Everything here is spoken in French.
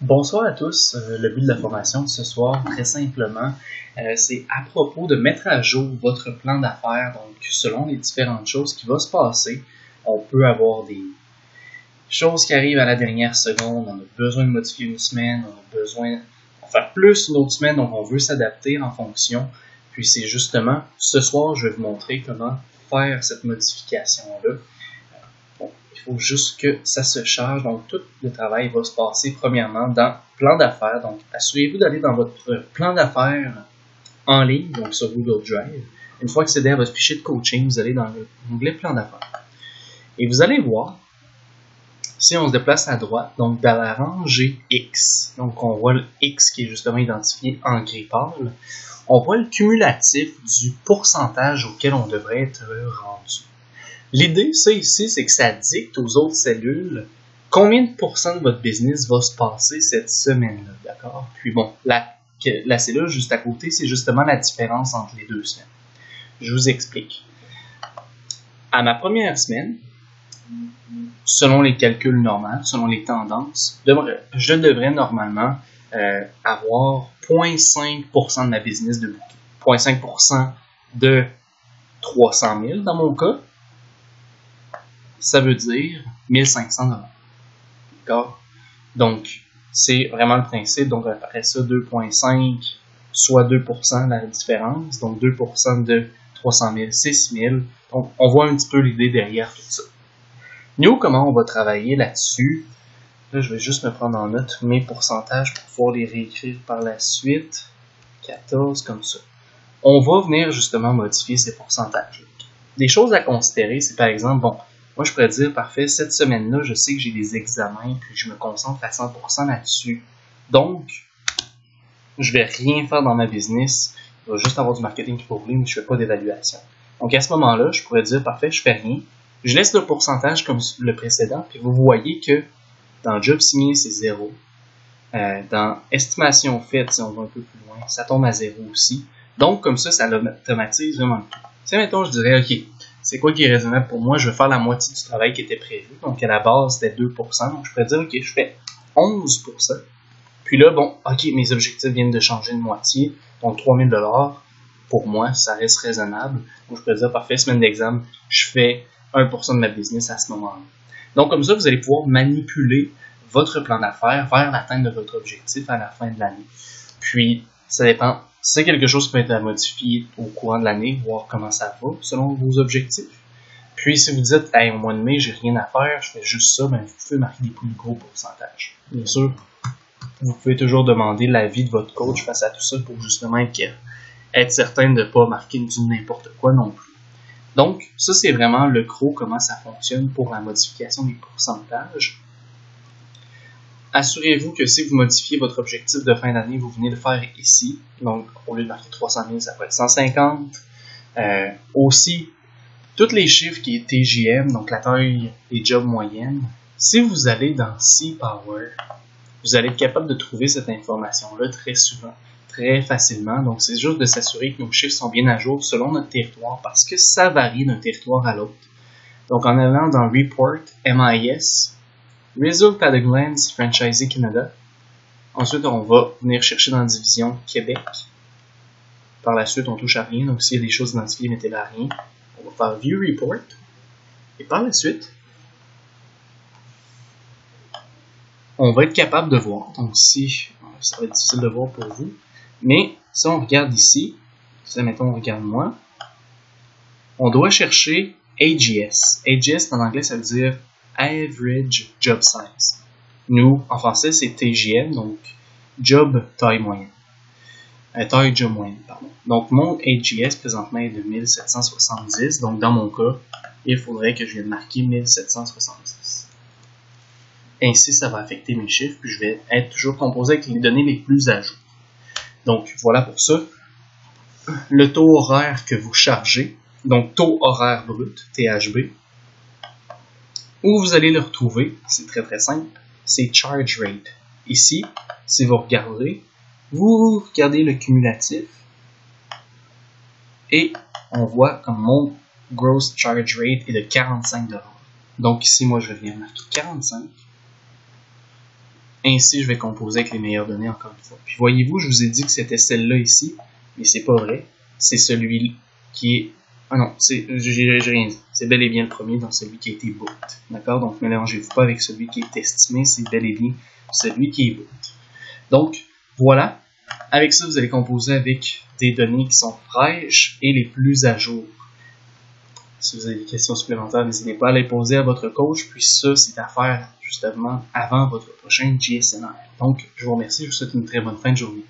Bonsoir à tous. Le but de la formation de ce soir, très simplement, c'est à propos de mettre à jour votre plan d'affaires. Donc, selon les différentes choses qui vont se passer, on peut avoir des choses qui arrivent à la dernière seconde. On a besoin de modifier une semaine, on a besoin d'en faire plus une autre semaine, donc on veut s'adapter en fonction. Puis c'est justement, ce soir, je vais vous montrer comment faire cette modification-là. Il faut juste que ça se charge. Donc, tout le travail va se passer premièrement dans plan d'affaires. Donc, assurez-vous d'aller dans votre plan d'affaires en ligne, donc sur Google Drive. Une fois accédé à votre fichier de coaching, vous allez dans l'onglet plan d'affaires. Et vous allez voir, si on se déplace à droite, donc dans la rangée X, donc on voit le X qui est justement identifié en gris pâle, on voit le cumulatif du pourcentage auquel on devrait être rendu. L'idée, ça ici, c'est que ça dicte aux autres cellules combien de pourcents de votre business va se passer cette semaine-là, d'accord? Puis bon, la cellule juste à côté, c'est justement la différence entre les deux semaines. Je vous explique. À ma première semaine, selon les calculs normaux, selon les tendances, je devrais normalement avoir 0,5% de ma business de booking. 0,5% de 300 000 dans mon cas. Ça veut dire 1500 $. D'accord? Donc, c'est vraiment le principe. Donc, après ça, 2,5 soit 2% la différence. Donc, 2% de 300 000, 6 000. Donc, on voit un petit peu l'idée derrière tout ça. Nous, comment on va travailler là-dessus? Là, je vais juste me prendre en note mes pourcentages pour pouvoir les réécrire par la suite. 14, comme ça. On va venir justement modifier ces pourcentages. Des choses à considérer, c'est par exemple, bon, moi, je pourrais dire, parfait, cette semaine-là, je sais que j'ai des examens, puis je me concentre à 100% là-dessus. Donc, je vais rien faire dans ma business. Il va juste avoir du marketing qui va rouler, mais je ne fais pas d'évaluation. Donc, à ce moment-là, je pourrais dire, parfait, je fais rien. Je laisse le pourcentage comme le précédent, puis vous voyez que dans Job signé, c'est 0. Dans Estimation faite, si on va un peu plus loin, ça tombe à 0 aussi. Donc, comme ça automatise vraiment tout. Si, mettons, je dirais, OK, c'est quoi qui est raisonnable pour moi? Je vais faire la moitié du travail qui était prévu. Donc, à la base, c'était 2%. Donc, je pourrais dire, OK, je fais 11%. Puis là, bon, OK, mes objectifs viennent de changer de moitié. Donc, 3 000 $. Pour moi, ça reste raisonnable. Donc, je pourrais dire, parfait, semaine d'examen, je fais 1% de ma business à ce moment-là. Donc, comme ça, vous allez pouvoir manipuler votre plan d'affaires vers l'atteinte de votre objectif à la fin de l'année. Puis, ça dépend. C'est quelque chose qui peut être à modifier au courant de l'année, voir comment ça va selon vos objectifs. Puis, si vous dites, hey, au mois de mai, j'ai rien à faire, je fais juste ça, ben, vous pouvez marquer des plus gros pourcentages. Bien sûr, vous pouvez toujours demander l'avis de votre coach face à tout ça pour justement être certain de ne pas marquer du n'importe quoi non plus. Donc, ça, c'est vraiment le gros comment ça fonctionne pour la modification des pourcentages. Assurez-vous que si vous modifiez votre objectif de fin d'année, vous venez le faire ici. Donc, au lieu de marquer 300 000, ça peut être 150. Aussi, tous les chiffres qui est TJM, donc la taille des jobs moyennes, si vous allez dans C-Power, vous allez être capable de trouver cette information-là très souvent, très facilement. Donc, c'est juste de s'assurer que nos chiffres sont bien à jour selon notre territoire parce que ça varie d'un territoire à l'autre. Donc, en allant dans Report, MIS, Result at a Glance, Franchisee Canada. Ensuite, on va venir chercher dans la division Québec. Par la suite, on touche à rien. Donc, s'il y a des choses identifiées, mettez-les à rien. On va faire View Report. Et par la suite, on va être capable de voir. Donc, ici, ça va être difficile de voir pour vous. Mais, si on regarde ici, si mettons, on regarde moi, on doit chercher AGS. AGS, en anglais, ça veut dire Average Job Size. Nous, en français, c'est TJM, donc Job Taille Moyenne. Taille Job Moyenne, pardon. Donc, mon AGS, présentement, est de 1770. Donc, dans mon cas, il faudrait que je vienne marquer 1770. Ainsi, ça va affecter mes chiffres, puis je vais être toujours composé avec les données les plus à jour. Donc, voilà pour ça. Le taux horaire que vous chargez, donc taux horaire brut, THB, où vous allez le retrouver, c'est très très simple, c'est Charge Rate. Ici, si vous regardez le cumulatif, et on voit comme mon Gross Charge Rate est de 45 $. Donc ici, moi, je viens marquer 45. Ainsi, je vais composer avec les meilleures données encore une fois. Puis voyez-vous, je vous ai dit que c'était celle-là ici, mais c'est pas vrai. C'est celui qui est... Ah non, j'ai rien dit. C'est bel et bien le premier, donc celui qui a été boot. D'accord? Donc, mélangez-vous pas avec celui qui est estimé, c'est bel et bien celui qui est boot. Donc, voilà. Avec ça, vous allez composer avec des données qui sont fraîches et les plus à jour. Si vous avez des questions supplémentaires, n'hésitez pas à les poser à votre coach. Puis ça, c'est à faire justement avant votre prochain GSNR. Donc, je vous remercie. Je vous souhaite une très bonne fin de journée.